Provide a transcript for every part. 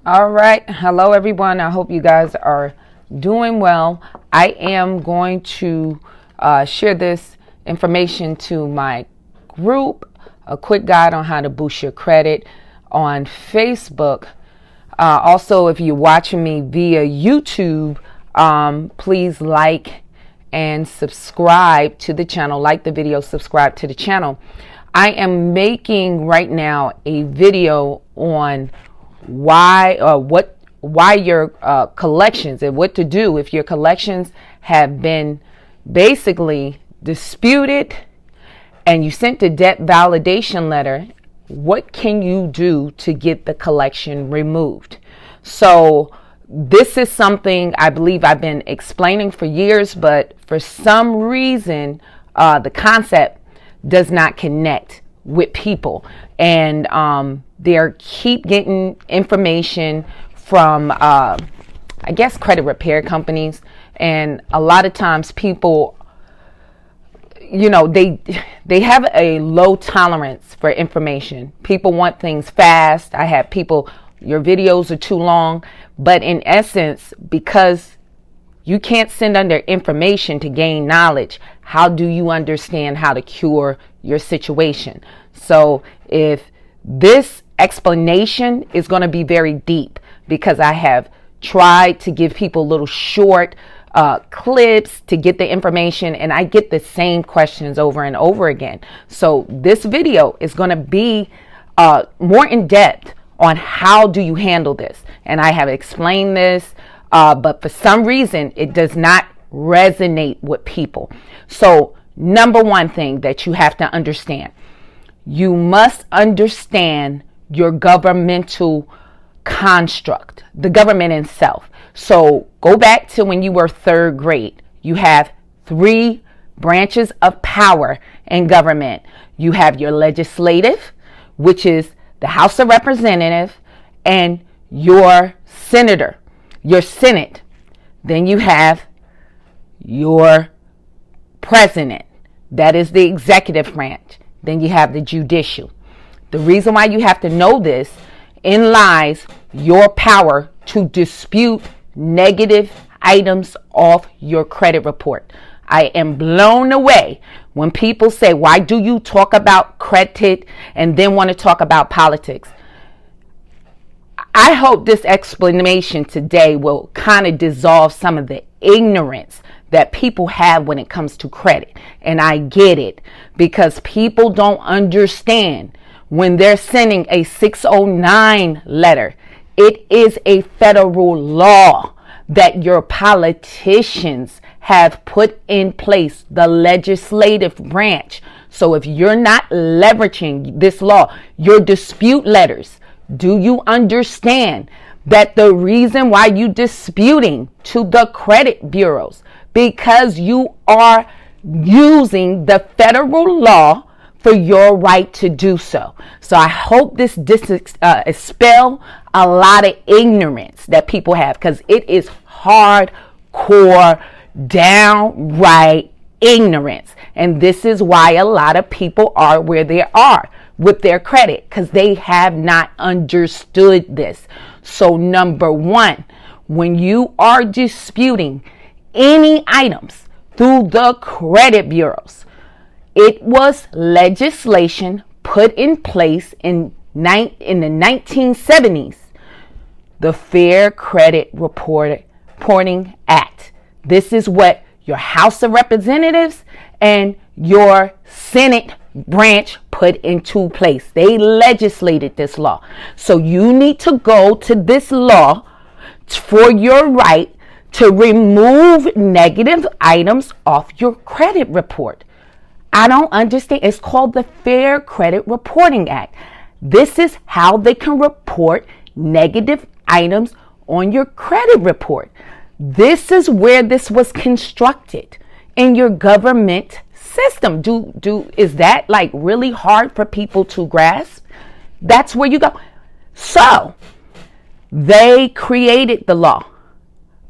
All right. Hello, everyone. I hope you guys are doing well. I am going to share this information to my group, a quick guide on how to boost your credit on Facebook. Also, if you're watching me via YouTube, please like and subscribe to the channel. Like the video, subscribe to the channel. I am making right now a video on why your collections and what to do if your collections have been basically disputed and you sent a debt validation letter. What can you do to get the collection removed? So this is something I believe I've been explaining for years, but for some reason the concept does not connect with people, and they keep getting information from I guess credit repair companies, and a lot of times people, they have a low tolerance for information. People want things fast. I have people, your videos are too long, but in essence, because you can't send under information to gain knowledge, how do you understand how to cure your situation? So if this explanation is going to be very deep, because I have tried to give people little short clips to get the information, and I get the same questions over and over again. So this video is going to be more in depth on how do you handle this. And I have explained this, but for some reason it does not resonate with people. So number one thing that you have to understand, you must understand your governmental construct, the government itself. So go back to when you were third grade. You have three branches of power in government. You have your legislative, which is the House of Representatives, and your senator, your Senate. Then you have your president. That is the executive branch. Then you have the judicial. The reason why you have to know this, in lies your power to dispute negative items off your credit report. I am blown away when people say, why do you talk about credit and then want to talk about politics? I hope this explanation today will kind of dissolve some of the ignorance that people have when it comes to credit. And I get it, because people don't understand when they're sending a 609 letter. It is a federal law that your politicians have put in place, the legislative branch. So if you're not leveraging this law, your dispute letters, do you understand that the reason why you disputing to the credit bureaus, because you are using the federal law for your right to do so. So I hope this dispel a lot of ignorance that people have, because it is hardcore, downright ignorance. And this is why a lot of people are where they are with their credit, because they have not understood this. So number one, when you are disputing any items through the credit bureaus, it was legislation put in place in the 1970s, the Fair Credit Reporting Act. This is what your House of Representatives and your Senate branch put into place. They legislated this law. So you need to go to this law for your right to remove negative items off your credit report. I don't understand. It's called the Fair Credit Reporting Act. This is how they can report negative items on your credit report. This is where this was constructed in your government system. Is that like really hard for people to grasp? That's where you go. So they created the law.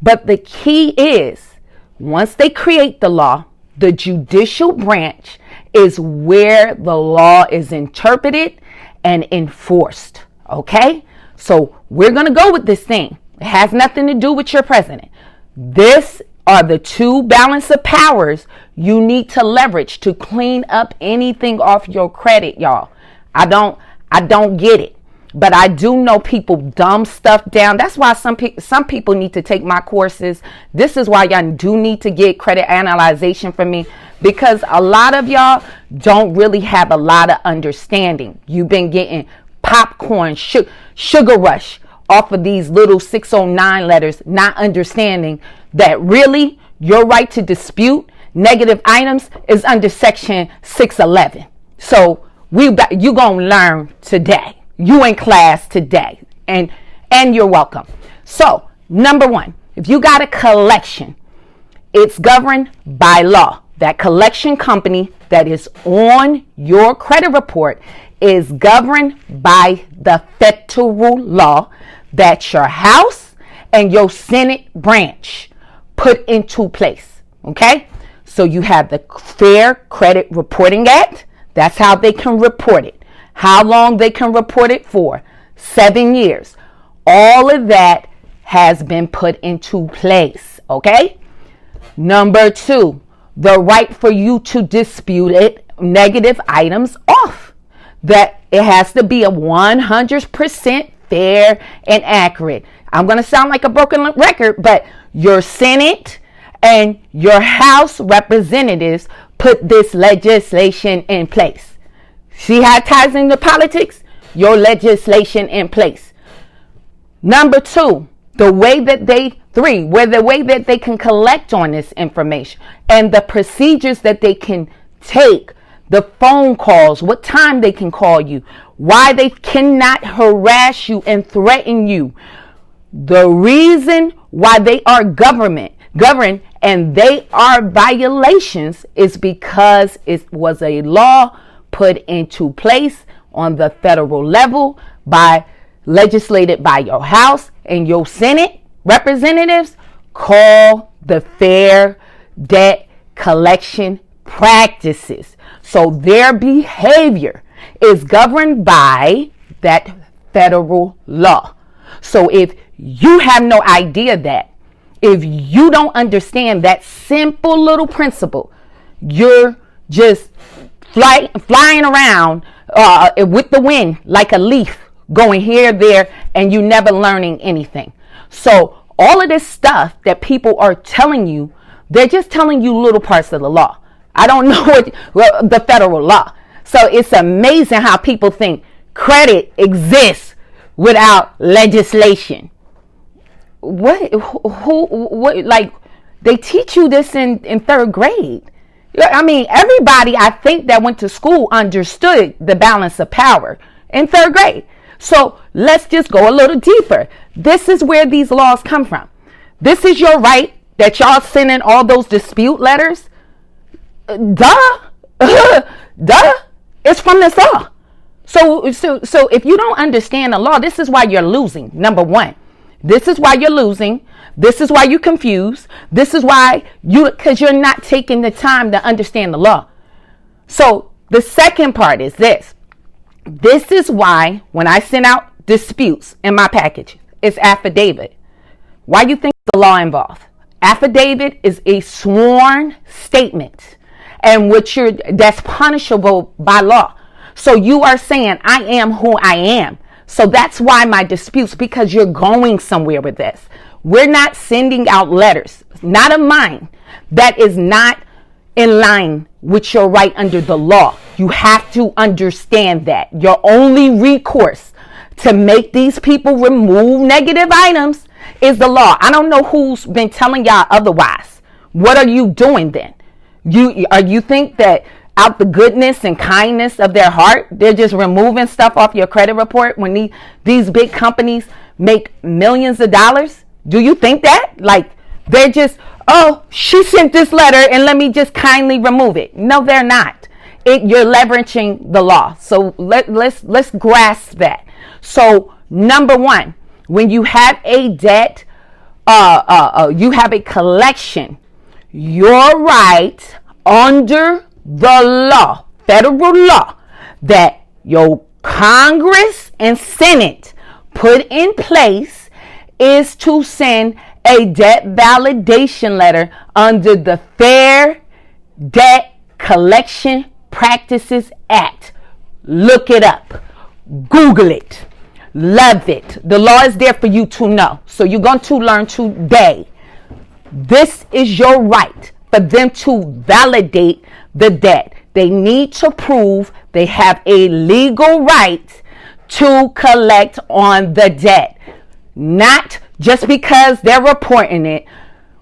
But the key is, once they create the law, the judicial branch is where the law is interpreted and enforced. Okay? So we're going to go with this thing. It has nothing to do with your president. This are the two balance of powers you need to leverage to clean up anything off your credit, y'all. I don't get it. But I do know people dumb stuff down. That's why some people need to take my courses. This is why y'all do need to get credit analyzation from me, because a lot of y'all don't really have a lot of understanding. You've been getting popcorn, sugar rush off of these little 609 letters, not understanding that really your right to dispute negative items is under section 611. So you gonna learn today. You in class today, and you're welcome. So number one, if you got a collection, it's governed by law. That collection company that is on your credit report is governed by the federal law that your House and your Senate branch put into place. Okay? So you have the Fair Credit Reporting Act. That's how they can report it. How long they can report it for? 7 years. All of that has been put into place. Okay? Number two, the right for you to dispute it, negative items off. That it has to be a 100% fair and accurate. I'm going to sound like a broken record, but your Senate and your House representatives put this legislation in place. See how it ties into politics? Your legislation in place. Number two, the way that they can collect on this information and the procedures that they can take, the phone calls, what time they can call you, why they cannot harass you and threaten you. The reason why they are governed and they are violations is because it was a law put into place on the federal level legislated by your House and your Senate representatives, called the Fair Debt Collection Practices. So their behavior is governed by that federal law. So if you have no idea that, if you don't understand that simple little principle, you're just flying around with the wind like a leaf, going here, there, and you never learning anything. So all of this stuff that people are telling you, they're just telling you little parts of the law. I don't know the federal law. So it's amazing how people think credit exists without legislation. What like they teach you this in third grade. I mean, everybody I think that went to school understood the balance of power in third grade. So let's just go a little deeper. This is where these laws come from. This is your right that y'all sending all those dispute letters. Duh. It's from this law. So if you don't understand the law, this is why you're losing. Number one, this is why you're losing. This is why you're confused. This is why because you're not taking the time to understand the law. So the second part is this. This is why when I send out disputes in my package, it's affidavit. Why you think the law involved? Affidavit is a sworn statement, and that's punishable by law. So you are saying, I am who I am. So that's why my disputes, because you're going somewhere with this. We're not sending out letters, not of mine, that is not in line with your right under the law. You have to understand that. Your only recourse to make these people remove negative items is the law. I don't know who's been telling y'all otherwise. What are you doing then? You think that out the goodness and kindness of their heart, they're just removing stuff off your credit report when these big companies make millions of dollars? Do you think that? Like, they're just, oh, she sent this letter and let me just kindly remove it. No, they're not. You're leveraging the law. So let's grasp that. So number one, when you have a debt, you have a collection, your right under the law, federal law, that your Congress and Senate put in place is to send a debt validation letter under the Fair Debt Collection Practices Act. Look it up. Google it. Love it. The law is there for you to know. So you're going to learn today. This is your right for them to validate the debt. They need to prove they have a legal right to collect on the debt. Not just because they're reporting it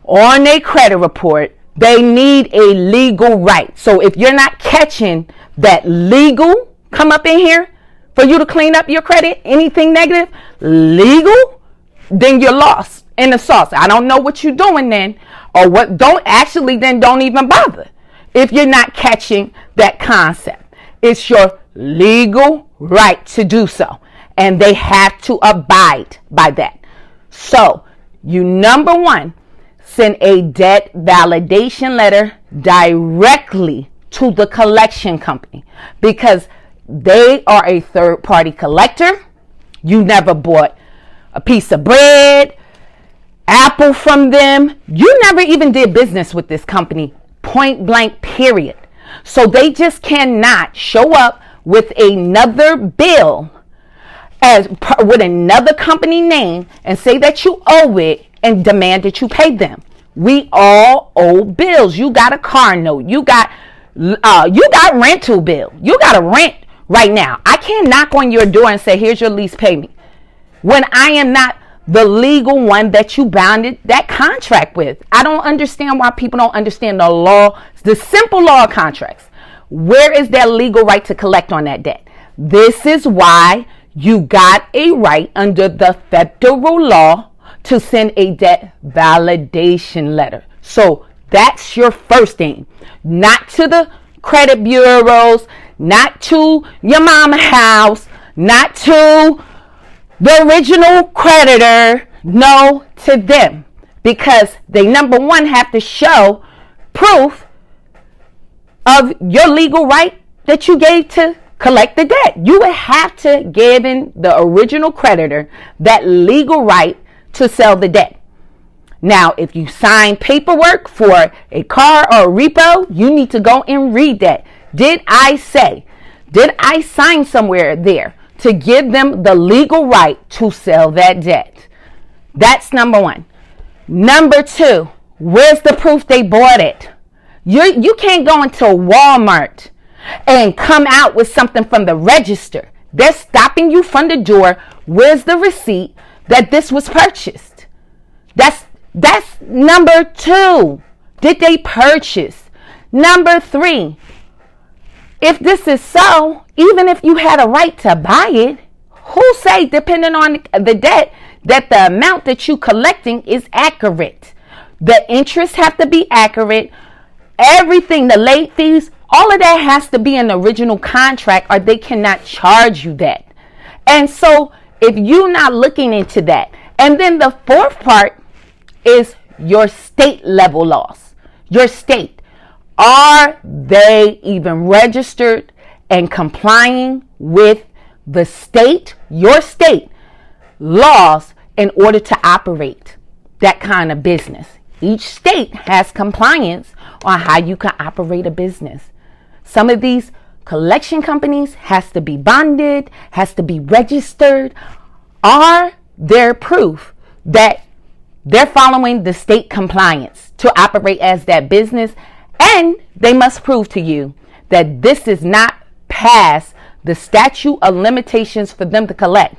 on a credit report. They need a legal right. So if you're not catching that legal come up in here for you to clean up your credit, anything negative, legal, then you're lost in the sauce. I don't know what you're doing then, or what. Don't even bother if you're not catching that concept. It's your legal right to do so, and they have to abide by that. So you, number one, send a debt validation letter directly to the collection company, because they are a third-party collector. You never bought a piece of bread, apple from them. You never even did business with this company, point blank, period. So they just cannot show up with another bill with another company name and say that you owe it and demand that you pay them. We all owe bills. You got a car note. You got rental bill. You got a rent right now. I can't knock on your door and say, here's your lease, pay me, when I am not the legal one that you bounded that contract with. I don't understand why people don't understand the law, the simple law of contracts. Where is their legal right to collect on that debt? This is why you got a right under the federal law to send a debt validation letter. So that's your first thing. Not to the credit bureaus, not to your mama's house, not to the original creditor. No, to them. Because they, number one, have to show proof of your legal right that you gave to collect the debt. You would have to give in the original creditor that legal right to sell the debt. Now, if you sign paperwork for a car or a repo, you need to go and read that. Did I sign somewhere there to give them the legal right to sell that debt? That's number one. Number two, where's the proof they bought it? You can't go into Walmart and come out with something from the register. They're stopping you from the door. Where's the receipt that this was purchased? That's number two. Did they purchase? Number three, if this is so, even if you had a right to buy it, who say, depending on the debt, that the amount that you collecting is accurate? The interest have to be accurate. Everything, the late fees, all of that has to be in the original contract, or they cannot charge you that. And so if you're not looking into that, and then the fourth part is your state level laws. Your state, are they even registered and complying with the state, your state laws, in order to operate that kind of business? Each state has compliance on how you can operate a business. Some of these collection companies has to be bonded, has to be registered. Are there proof that they're following the state compliance to operate as that business? And they must prove to you that this is not past the statute of limitations for them to collect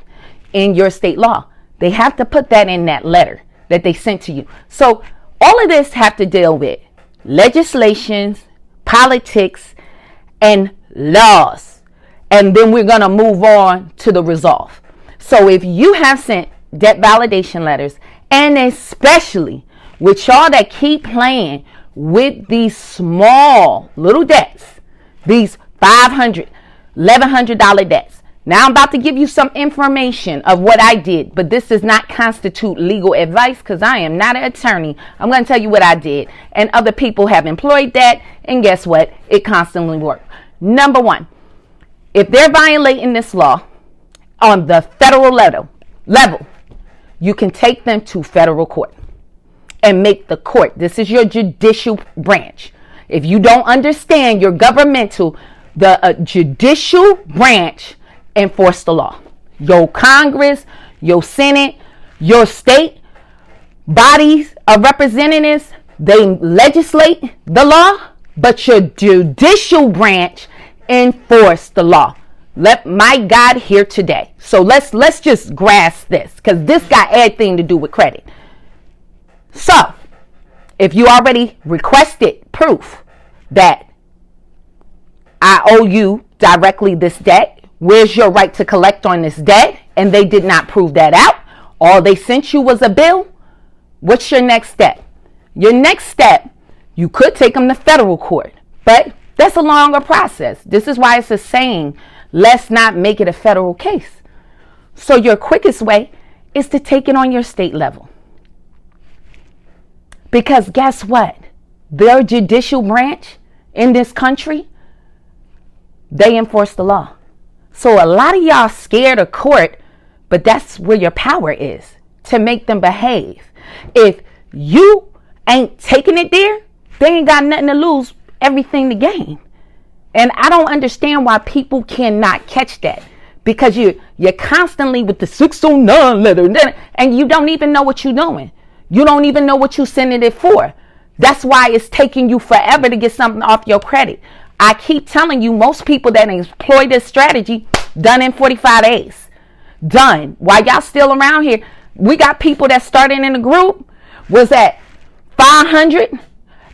in your state law. They have to put that in that letter that they sent to you. So all of this have to deal with legislations, politics, and laws. And then we're going to move on to the resolve. So if you have sent debt validation letters, and especially with y'all that keep playing with these small little debts, these $500, $1,100 debts. Now I'm about to give you some information of what I did, but this does not constitute legal advice because I am not an attorney. I'm going to tell you what I did, and other people have employed that, and guess what? It constantly works. Number one, if they're violating this law on the federal level, you can take them to federal court and make the court, this is your judicial branch. If you don't understand your governmental, the judicial branch enforce the law. Your Congress, your Senate, your state bodies of representatives, they legislate the law, but your judicial branch enforce the law. Let my God hear today. So let's just grasp this, because this got everything to do with credit. So if you already requested proof that I owe you directly this debt, where's your right to collect on this debt? And they did not prove that out. All they sent you was a bill. What's your next step? Your next step, you could take them to federal court, but that's a longer process. This is why it's a saying, let's not make it a federal case. So your quickest way is to take it on your state level. Because guess what? Their judicial branch in this country, they enforce the law. So a lot of y'all scared of court, but that's where your power is, to make them behave. If you ain't taking it there, they ain't got nothing to lose, everything to gain. And I don't understand why people cannot catch that, because you're constantly with the 609 letter and you don't even know what you're doing. You don't even know what you're sending it for. That's why it's taking you forever to get something off your credit. I keep telling you, most people that employ this strategy, done in 45 days. Done. While y'all still around here, we got people that started in the group, was at 500,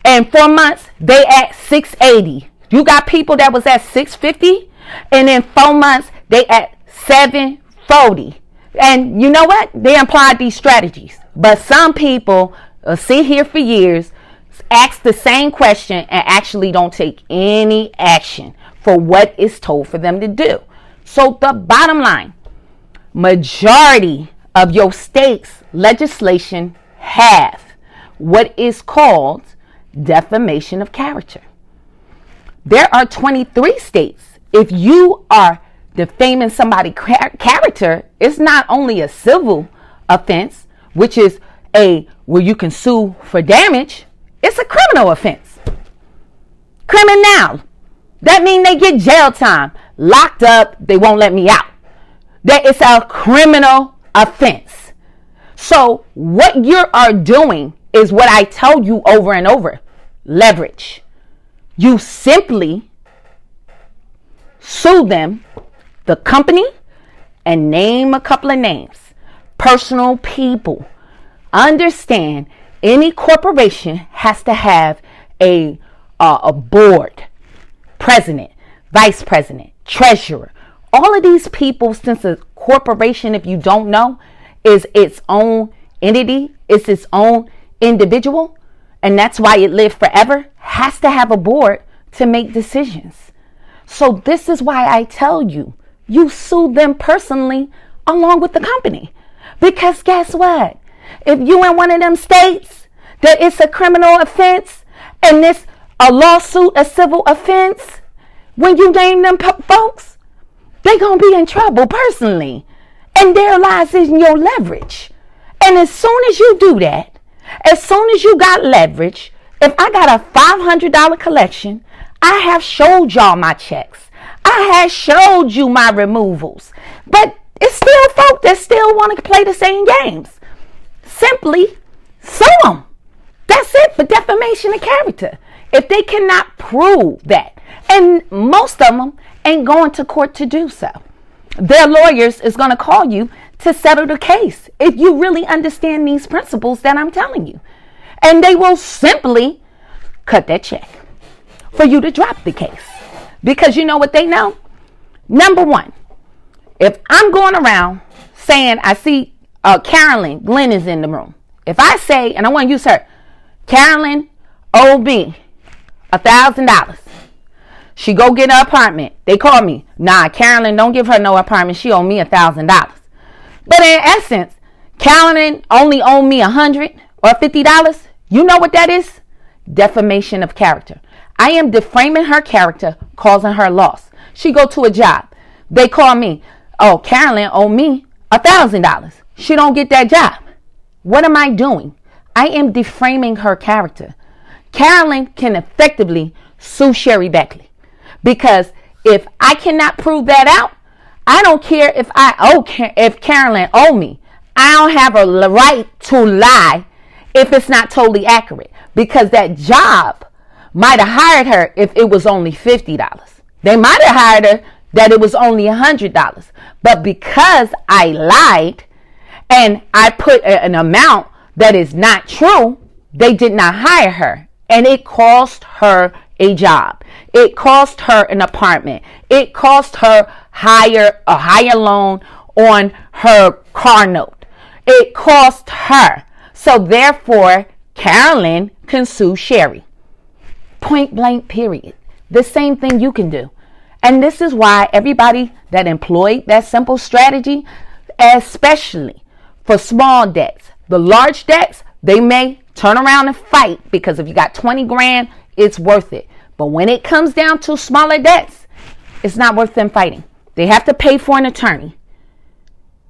and 4 months, they at 680. You got people that was at 650, and in 4 months, they at 740. And you know what? They applied these strategies. But some people sit here for years, ask the same question, and actually don't take any action for what is told for them to do. So the bottom line, majority of your state's legislation have what is called defamation of character. There are 23 states. If you are defaming somebody's character, it's not only a civil offense, which is where you can sue for damage. It's a criminal offense. Criminal. That means they get jail time, locked up, they won't let me out. That it's a criminal offense. So what you are doing is what I tell you over and over. Leverage. You simply sue them, the company, and name a couple of names. Personal people. Understand, any corporation has to have a board, president, vice president, treasurer. All of these people, since a corporation, if you don't know, is its own entity, it's its own individual, and that's why it lived forever, has to have a board to make decisions. So this is why I tell you, you sue them personally along with the company. Because guess what? If you in one of them states that it's a criminal offense and this a lawsuit, a civil offense, when you name them folks, they gonna be in trouble personally. And there lies in your leverage. And as soon as you do that, as soon as you got leverage, if I got a $500 collection, I have showed y'all my checks. I have showed you my removals. But it's still folk that still want to play the same games. Simply sue them. That's it for defamation of character. If they cannot prove that, and most of them ain't going to court to do so, their lawyers is going to call you to settle the case if you really understand these principles that I'm telling you. And they will simply cut that check for you to drop the case. Because you know what they know? Number one, if I'm going around saying I see Carolyn Glenn is in the room. If I say, and I want to use her, Carolyn owed me $1,000. She go get an apartment. They call me. Nah, Carolyn, don't give her no apartment. She owe me $1,000. But in essence, Carolyn only owed me $100 or $50. You know what that is? Defamation of character. I am defaming her character, causing her loss. She go to a job. They call me. Oh, Carolyn owed me $1,000. she don't get that job. What am I doing? I am deframing her character. Carolyn can effectively sue Sherry Beckley, because if I cannot prove that out, I don't care if Carolyn owe me. I don't have a right to lie if it's not totally accurate, because that job might have hired her if it was only $50. They might have hired her that it was only $100. But because I lied and I put an amount that is not true, they did not hire her. And it cost her a job. It cost her an apartment. It cost her a higher loan on her car note. It cost her. So therefore, Carolyn can sue Sherry. Point blank, period. The same thing you can do. And this is why everybody that employed that simple strategy, especially for small debts, the large debts, they may turn around and fight, because if you got 20 grand, it's worth it. But when it comes down to smaller debts, it's not worth them fighting. They have to pay for an attorney.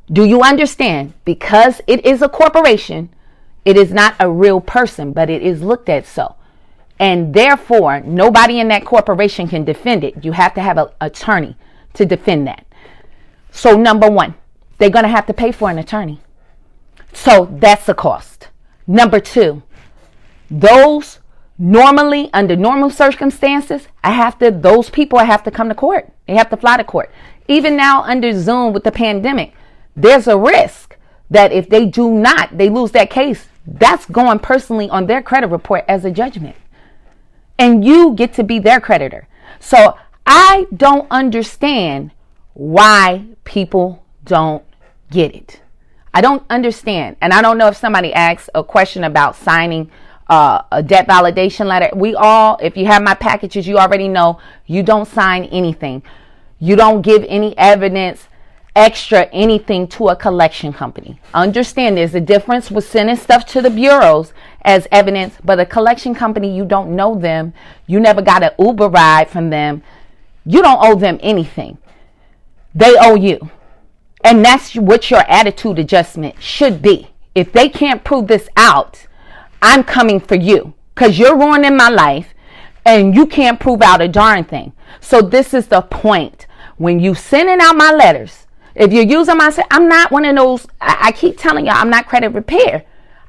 Do you understand? Because it is a corporation, it is not a real person, but it is looked at so. And therefore, nobody in that corporation can defend it. You have to have an attorney to defend that. So number one, they're going to have to pay for an attorney. So that's the cost. Number two, those normally, under normal circumstances, those people have to come to court. They have to fly to court. Even now under Zoom with the pandemic, there's a risk that if they do not, they lose that case. That's going personally on their credit report as a judgment. And you get to be their creditor. So I don't understand why people don't get it. I don't understand. And I don't know if somebody asks a question about signing a debt validation letter. If you have my packages, you already know you don't sign anything. You don't give any evidence, extra anything to a collection company. Understand there's a difference with sending stuff to the bureaus as evidence, but a collection company, you don't know them. You never got an Uber ride from them. You don't owe them anything. They owe you. And that's what your attitude adjustment should be. If they can't prove this out, I'm coming for you, because you're ruining my life and you can't prove out a darn thing. So this is the point. When you sending out my letters, if you're using I'm not one of those, I keep telling you, I'm not credit repair.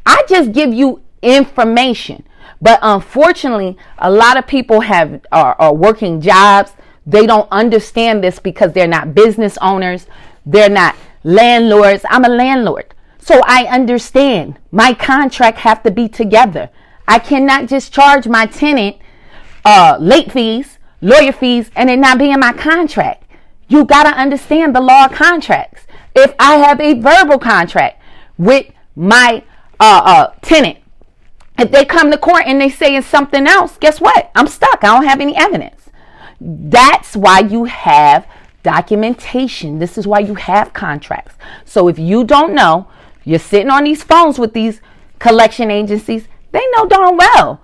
I just give you information. But unfortunately, a lot of people are working jobs. They don't understand this because they're not business owners. They're not landlords. I'm a landlord. So I understand my contract have to be together. I cannot just charge my tenant late fees, lawyer fees, and it not be in my contract. You got to understand the law of contracts. If I have a verbal contract with my tenant, if they come to court and they say it's something else, guess what? I'm stuck. I don't have any evidence. That's why you have documentation. This is why you have contracts. So if you don't know, you're sitting on these phones with these collection agencies. They know darn well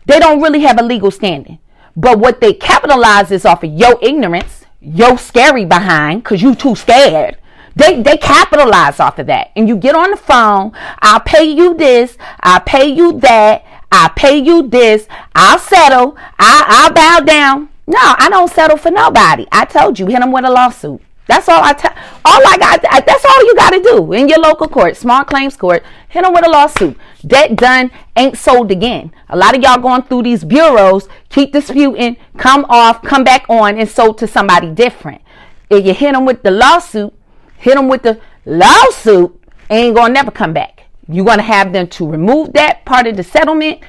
they don't really have a legal standing. But what they capitalize is off of your ignorance, your scary behind, because you too scared. They capitalize off of that. And you get on the phone, I'll pay you this, I'll pay you that, I'll pay you this, I'll settle, I'll bow down. No, I don't settle for nobody. I told you, hit them with a lawsuit. That's all that's all you got to do in your local court, small claims court. Hit them with a lawsuit. Debt done, ain't sold again. A lot of y'all going through these bureaus, keep disputing, come off, come back on, and sold to somebody different. If you hit them with the lawsuit, ain't going to never come back. You're going to have them to remove that part of the settlement,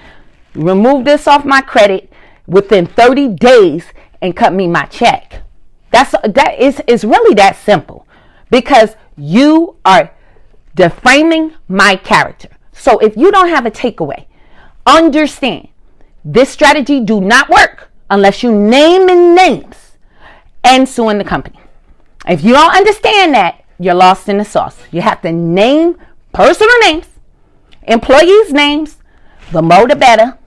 remove this off my credit within 30 days and cut me my check. It's really that simple, because you are defaming my character. So if you don't have a takeaway, understand this strategy do not work unless you name and names and suing the company. If you don't understand that, you're lost in the sauce. You have to name personal names, employees' names, the more the better.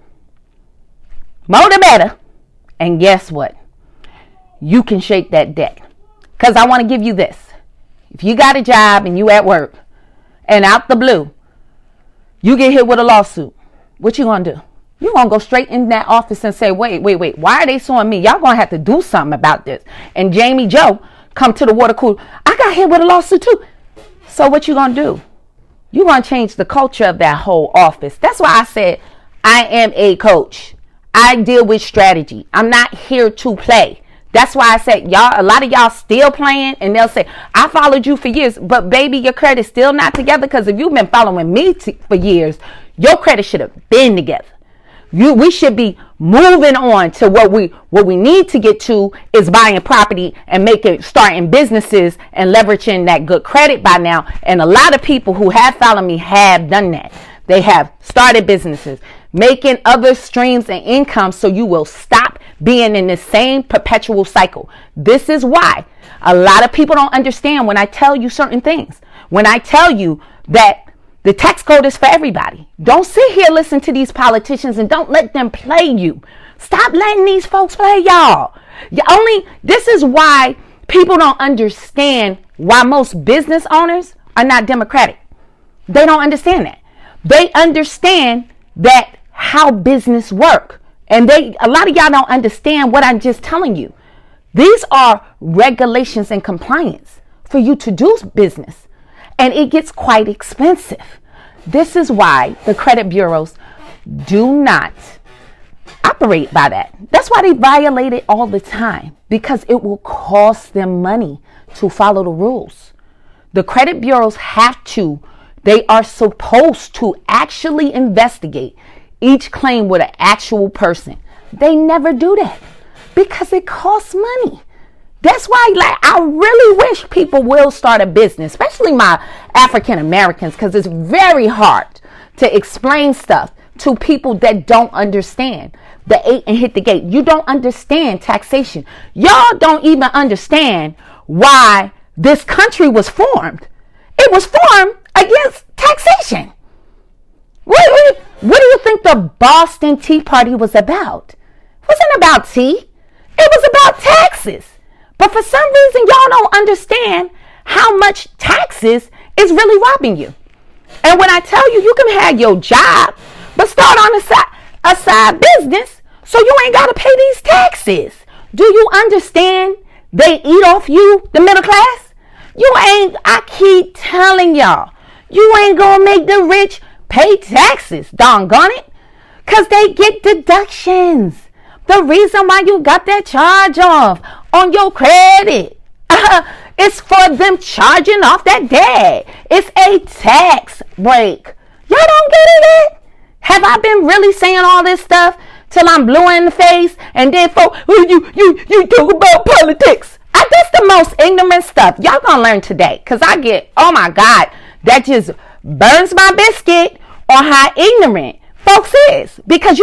More the better. And guess what? You can shake that debt. Because I want to give you this. If you got a job and you at work and out the blue, you get hit with a lawsuit, what you gonna do? You gonna go straight in that office and say, wait, why are they suing me? Y'all gonna have to do something about this. And Jamie Joe come to the water cooler, I got hit with a lawsuit too. So what you gonna do? You gonna change the culture of that whole office. That's why I said I am a coach. I deal with strategy. I'm not here to play. That's why I said, y'all, a lot of y'all still playing, and they'll say, I followed you for years, but baby, your credit's still not together, because if you've been following me for years, your credit should have been together. We should be moving on to what we need to get to is buying property and starting businesses and leveraging that good credit by now. And a lot of people who have followed me have done that. They have started businesses, making other streams and income, so you will stop being in the same perpetual cycle. This is why a lot of people don't understand when I tell you certain things. When I tell you that the tax code is for everybody. Don't sit here, listen to these politicians, and don't let them play you. Stop letting these folks play y'all. This is why people don't understand why most business owners are not democratic. They don't understand that. They understand that how business work. And a lot of y'all don't understand what I'm just telling you. These are regulations and compliance for you to do business. And it gets quite expensive. This is why the credit bureaus do not operate by that. That's why they violate it all the time, because it will cost them money to follow the rules. The credit bureaus they are supposed to actually investigate each claim with an actual person. They never do that because it costs money. That's why, I really wish people will start a business, especially my African Americans, because it's very hard to explain stuff to people that don't understand the 8 and hit the gate. You don't understand taxation. Y'all don't even understand why this country was formed. It was formed against taxation. What do you think the Boston Tea Party was about? It wasn't about tea. It was about taxes. But for some reason, y'all don't understand how much taxes is really robbing you. And when I tell you, you can have your job, but start on a side business so you ain't got to pay these taxes. Do you understand they eat off you, the middle class? I keep telling y'all, you ain't going to make the rich pay taxes, doggone it, because they get deductions. The reason why you got that charge off on your credit, it's for them charging off that debt. It's a tax break. Y'all don't get it yet? Have I been really saying all this stuff till I'm blue in the face? And then folks, you talk about politics. That's the most ignorant stuff. Y'all gonna learn today. Because oh my God, that just burns my biscuit on how ignorant folks is, because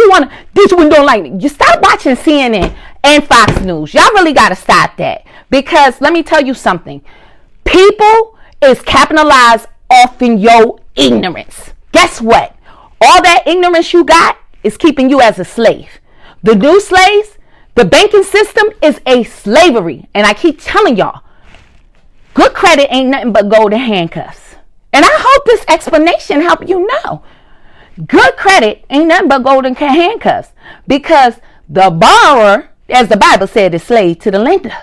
this one don't like me. You stop watching CNN and Fox News. Y'all really got to stop that, because let me tell you something. People is capitalized off in your ignorance. Guess what? All that ignorance you got is keeping you as a slave. The new slaves, the banking system is a slavery. And I keep telling y'all, good credit ain't nothing but golden handcuffs. And I hope this explanation helped you know. Good credit ain't nothing but golden handcuffs, because the borrower, as the Bible said, is slave to the lender.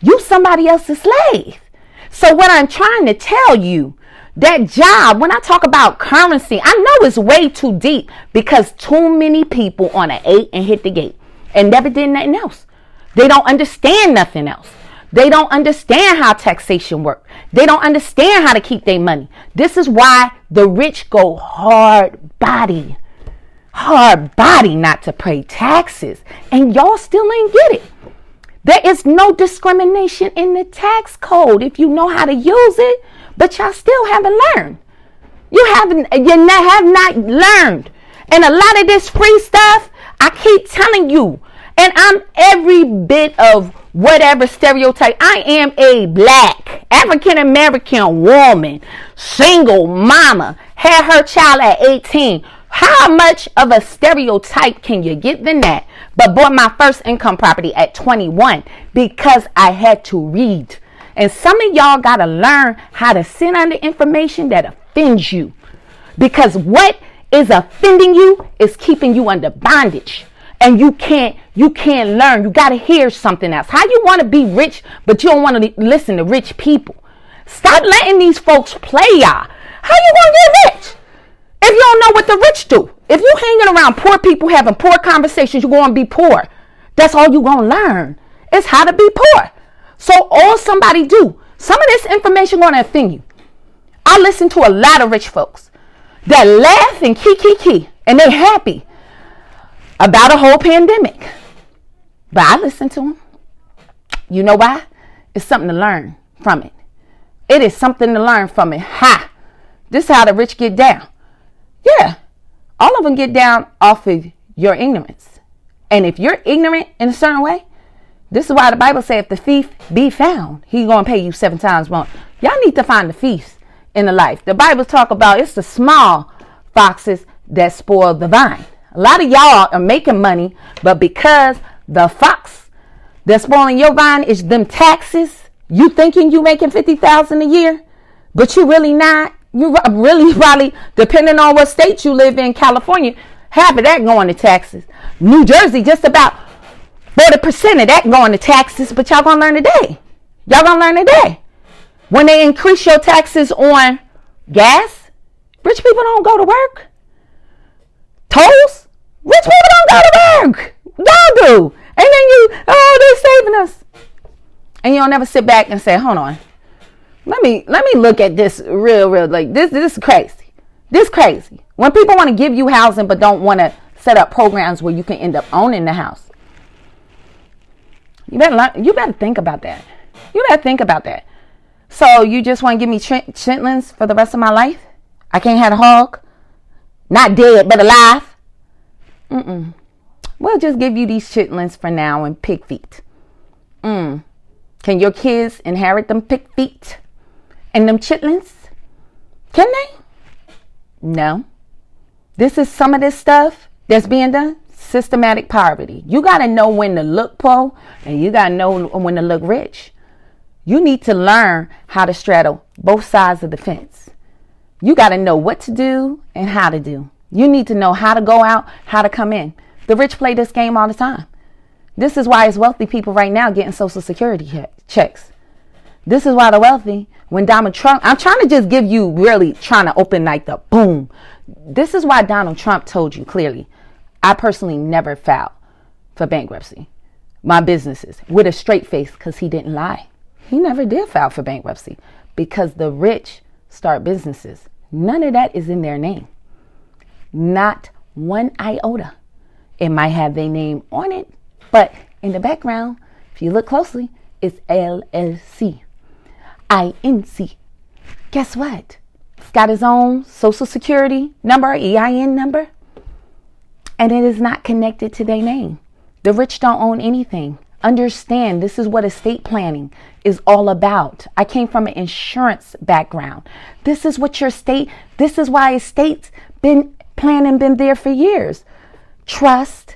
You somebody else's slave. So what I'm trying to tell you, that job, when I talk about currency, I know it's way too deep, because too many people on an 8 and hit the gate and never did nothing else. They don't understand nothing else. They don't understand how taxation works. They don't understand how to keep their money. This is why the rich go hard body not to pay taxes. And y'all still ain't get it. There is no discrimination in the tax code if you know how to use it, but y'all still haven't learned. You have not learned. And a lot of this free stuff, I keep telling you, and I'm every bit of whatever stereotype. I am a Black African American woman, single mama, had her child at 18. How much of a stereotype can you get than that? But bought my first income property at 21 because I had to read. And some of y'all got to learn how to sit under information that'll offends you. Because what is offending you is keeping you under bondage. And you can't learn. You got to hear something else. How you want to be rich, but you don't want to listen to rich people? Stop letting these folks play y'all. How you going to get rich if you don't know what the rich do? If you hanging around poor people having poor conversations, you're going to be poor. That's all you're going to learn is how to be poor. So all somebody do, some of this information going to offend you. I listen to a lot of rich folks that laugh and key, and they happy about a whole pandemic. But I listen to them. You know why? It's something to learn from it. It is something to learn from it. This is how the rich get down. Yeah. All of them get down off of your ignorance. And if you're ignorant in a certain way, this is why the Bible says if the thief be found, he's going to pay you 7 times more. Y'all need to find the thieves in the life. The Bible talk about it's the small foxes that spoil the vine. A lot of y'all are making money, but because the fox that's spoiling your vine is them taxes, you thinking you making $50,000 a year, but you really not. You really probably, depending on what state you live in, California, half of that going to taxes. New Jersey, just about 40% of that going to taxes, but y'all gonna learn today. Y'all gonna learn today. When they increase your taxes on gas, rich people don't go to work. Tolls, rich people don't go to work. Y'all do. And then they're saving us. And you'll never sit back and say, hold on. Let me look at this real, like this is crazy. This crazy. When people want to give you housing but don't want to set up programs where you can end up owning the house. You better think about that. You better think about that. So you just want to give me chitlins for the rest of my life? I can't have a hog? Not dead, but alive? We'll just give you these chitlins for now and pig feet. Can your kids inherit them pig feet and them chitlins? Can they? No. This is some of this stuff that's being done. Systematic poverty. You got to know when to look poor and you got to know when to look rich. You need to learn how to straddle both sides of the fence. You got to know what to do and how to do. You need to know how to go out, how to come in. The rich play this game all the time. This is why it's wealthy people right now getting Social Security checks. This is why the wealthy, when Donald Trump, I'm trying to just give you really trying to open like the boom. This is why Donald Trump told you clearly, I personally never filed for bankruptcy. My businesses with a straight face because he didn't lie. He never did file for bankruptcy because the rich start businesses. None of that is in their name. Not one iota. It might have their name on it, but in the background, if you look closely, it's LLC. INC. Guess what? It's got his own Social Security number, EIN number, and it is not connected to their name. The rich don't own anything. Understand, this is what estate planning is all about. I came from an insurance background. This is what your state, this is why estates been there for years. Trust,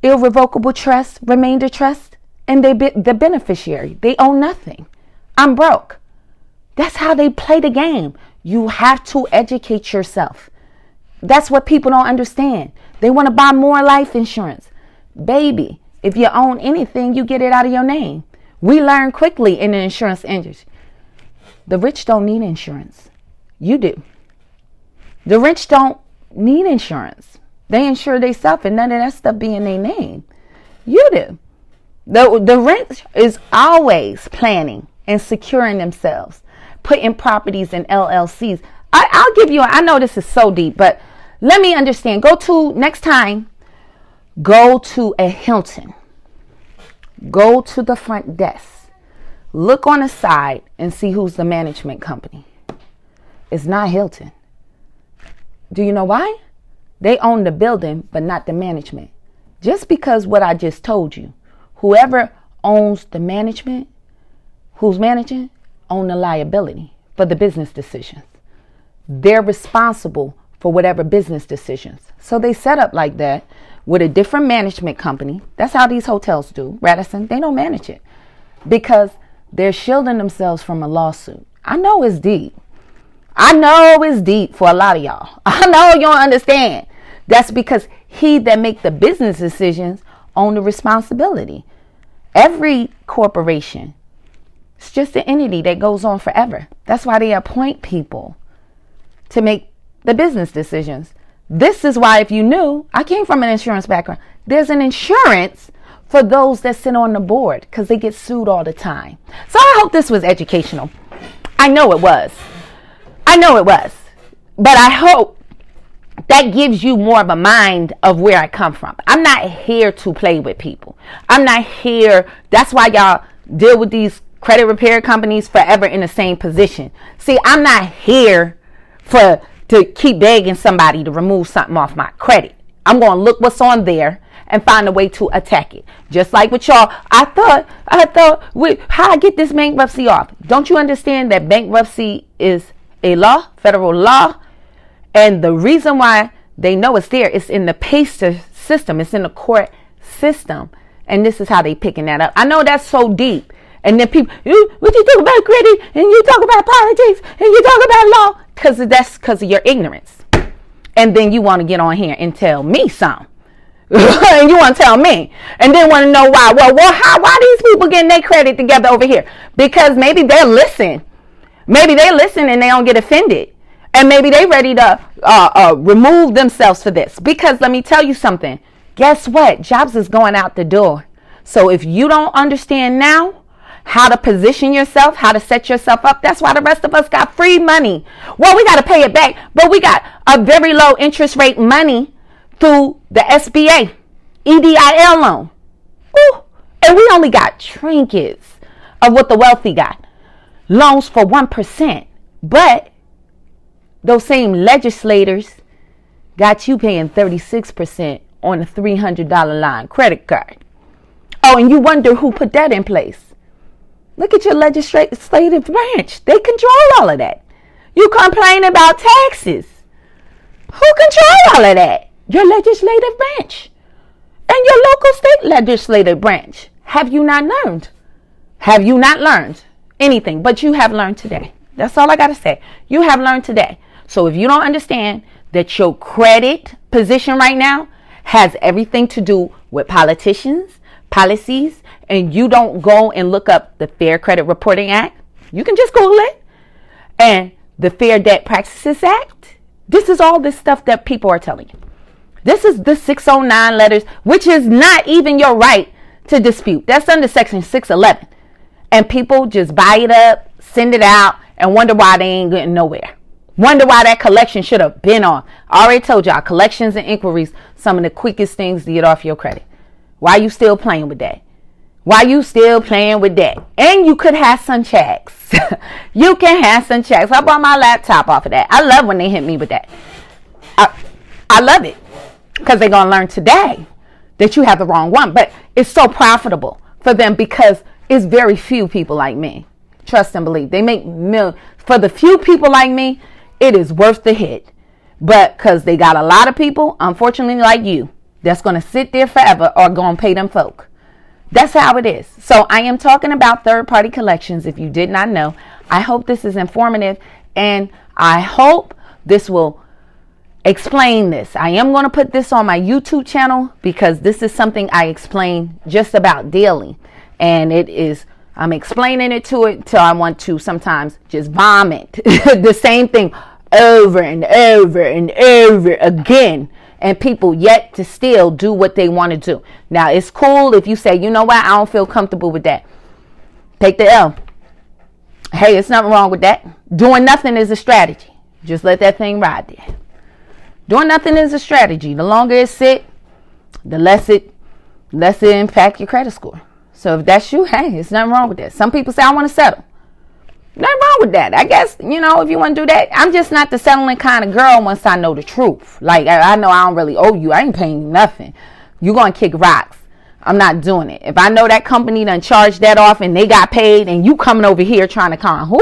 irrevocable trust, remainder trust, and the beneficiary. They own nothing. I'm broke. That's how they play the game. You have to educate yourself. That's what people don't understand. They want to buy more life insurance. Baby, if you own anything, you get it out of your name. We learn quickly in the insurance industry. The rich don't need insurance. You do. The rich don't need insurance. They insure themselves and none of that stuff be in their name. You do. The rich is always planning and securing themselves, putting properties in LLCs. I'll give you, I know this is so deep, but let me understand. Next time, go to a Hilton. Go to the front desk. Look on the side and see who's the management company. It's not Hilton. Do you know why? They own the building, but not the management. Just because what I just told you, whoever owns the management, who's managing, own the liability for the business decisions. They're responsible for whatever business decisions. So they set up like that with a different management company. That's how these hotels do. Radisson, they don't manage it because they're shielding themselves from a lawsuit. I know it's deep. I know it's deep for a lot of y'all. I know you don't understand. That's because he that make the business decisions own the responsibility. Every corporation, it's just an entity that goes on forever. That's why they appoint people to make the business decisions. This is why, if you knew, I came from an insurance background. There's an insurance for those that sit on the board because they get sued all the time. So I hope this was educational. I know it was. But I hope that gives you more of a mind of where I come from. I'm not here to play with people. I'm not here. That's why y'all deal with these credit repair companies forever in the same position. See, I'm not here to keep begging somebody to remove something off my credit. I'm going to look what's on there and find a way to attack it. Just like with y'all, I thought, how I get this bankruptcy off? Don't you understand that bankruptcy is a law, federal law? And the reason why they know it's there, it's in the PACER system. It's in the court system. And this is how they picking that up. I know that's so deep. And then people, what you talk about credit, and you talk about politics, and you talk about law, because of your ignorance. And then you want to get on here and tell me something. And you want to tell me. And then want to know why. Why these people getting their credit together over here? Because maybe they'll listen. Maybe they listen and they don't get offended. And maybe they ready to remove themselves for this. Because let me tell you something. Guess what? Jobs is going out the door. So if you don't understand now how to position yourself, how to set yourself up, that's why the rest of us got free money. Well, we got to pay it back. But we got a very low interest rate money through the SBA, EDIL loan. Ooh, and we only got trinkets of what the wealthy got. Loans for 1%. But those same legislators got you paying 36% on a $300 line credit card. Oh, and you wonder who put that in place. Look at your legislative branch. They control all of that. You complain about taxes. Who control all of that? Your legislative branch and your local state legislative branch. Have you not learned? Have you not learned anything? But you have learned today. That's all I got to say. You have learned today. So if you don't understand that your credit position right now has everything to do with politicians, policies, and you don't go and look up the Fair Credit Reporting Act, you can just Google it, and the Fair Debt Practices Act. This is all this stuff that people are telling you. This is the 609 letters, which is not even your right to dispute. That's under Section 611. And people just buy it up, send it out, and wonder why they ain't getting nowhere. Wonder why that collection should have been on. I already told y'all, collections and inquiries, some of the quickest things to get off your credit. Why you still playing with that? Why you still playing with that? And you could have some checks. You can have some checks. I bought my laptop off of that. I love when they hit me with that. I love it. Because they're going to learn today that you have the wrong one. But it's so profitable for them because it's very few people like me. Trust and believe. They make millions. For the few people like me, it is worth the hit. But because they got a lot of people, unfortunately like you, that's going to sit there forever or going to pay them folk. That's how it is. So I am talking about third-party collections. If you did not know, I hope this is informative. And I hope this will explain this. I am going to put this on my YouTube channel because this is something I explain just about daily. And it is, I'm explaining it to it till I want to sometimes just vomit the same thing over and over and over again. And people yet to still do what they want to do. Now, it's cool if you say, you know what, I don't feel comfortable with that. Take the L. Hey, it's nothing wrong with that. Doing nothing is a strategy. Just let that thing ride there. Doing nothing is a strategy. The longer it sit, the less it impact your credit score. So if that's you, hey, it's nothing wrong with that. Some people say, I want to settle. Nothing wrong with that. I guess, you know, if you want to do that, I'm just not the settling kind of girl once I know the truth. Like, I know I don't really owe you. I ain't paying you nothing. You're going to kick rocks. I'm not doing it. If I know that company done charged that off and they got paid and you coming over here trying to con who?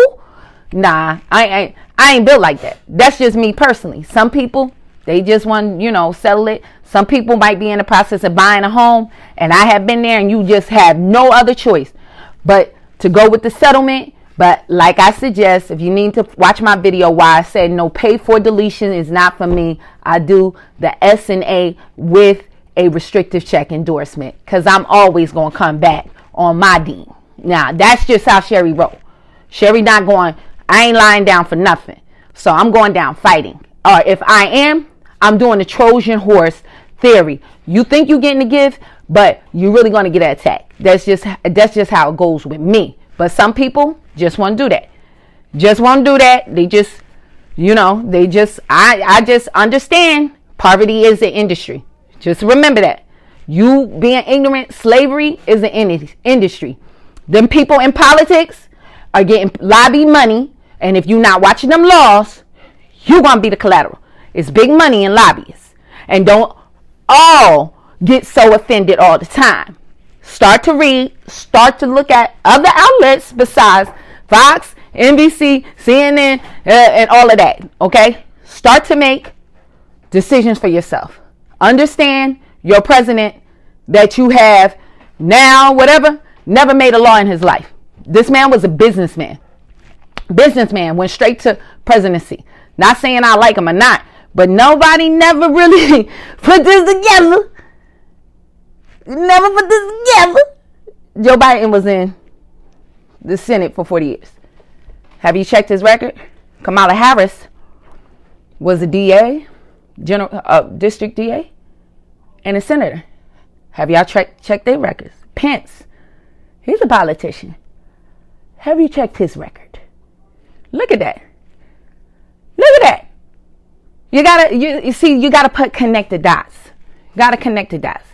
Nah, I ain't built like that. That's just me personally. Some people, they just want, you know, settle it. Some people might be in the process of buying a home, and I have been there, and you just have no other choice but to go with the settlement But like I suggest, if you need to watch my video why I said no, pay for deletion is not for me. I do the S&A with a restrictive check endorsement because I'm always going to come back on my deed. Now, that's just how Sherry roll. Sherry not going, I ain't lying down for nothing. So I'm going down fighting. Or if I am, I'm doing the Trojan horse theory. You think you're getting a gift, but you're really going to get an attack. That's just how it goes with me. But some people just want to do that. Just want to do that. They just, I just understand poverty is an industry. Just remember that. You being ignorant, slavery is an industry. Them people in politics are getting lobby money. And if you're not watching them laws, you're going to be the collateral. It's big money in lobbyists. And don't all get so offended all the time. Start to read. Start to look at other outlets besides Fox, NBC, CNN, and all of that. Okay? Start to make decisions for yourself. Understand your president that you have now, whatever, never made a law in his life. This man was a businessman. Businessman went straight to presidency. Not saying I like him or not, but nobody never really put this together. Never put this together. Joe Biden was in the Senate for 40 years. Have you checked his record? Kamala Harris was a DA, district DA, and a senator. Have y'all checked their records? Pence, he's a politician. Have you checked his record? Look at that. Look at that. You gotta connect the dots. You gotta connect the dots.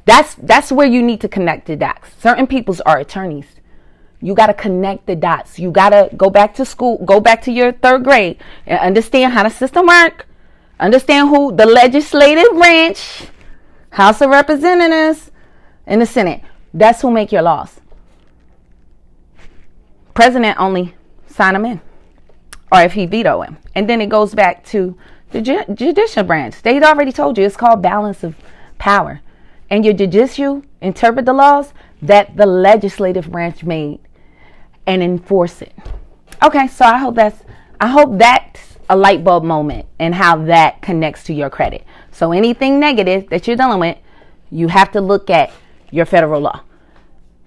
That's where you need to connect the dots. Certain peoples are attorneys. You gotta connect the dots. You gotta go back to school, go back to your 3rd grade and understand how the system works. Understand who the legislative branch, House of Representatives, and the Senate. That's who make your laws. President only sign them in, or if he veto him. And then it goes back to the judicial branch. They already told you it's called balance of power. And your judicial interpret the laws that the legislative branch made and enforce it. Okay, so I hope that's a light bulb moment and how that connects to your credit. So anything negative that you're dealing with, you have to look at your federal law.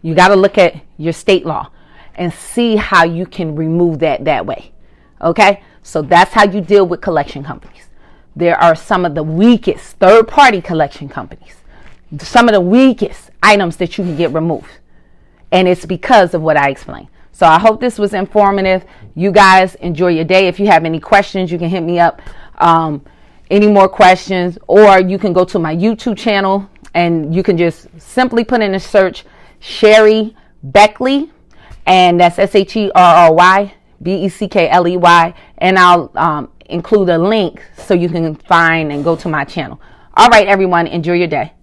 You got to look at your state law and see how you can remove that way. Okay? So that's how you deal with collection companies. There are some of the weakest third-party collection companies. Some of the weakest items that you can get removed. And it's because of what I explained. So I hope this was informative. You guys enjoy your day. If you have any questions, you can hit me up. Any more questions, or you can go to my YouTube channel and you can just simply put in a search Sherry Beckley, and that's SherryBeckley, and I'll include a link so you can find and go to my channel. All right, everyone, enjoy your day.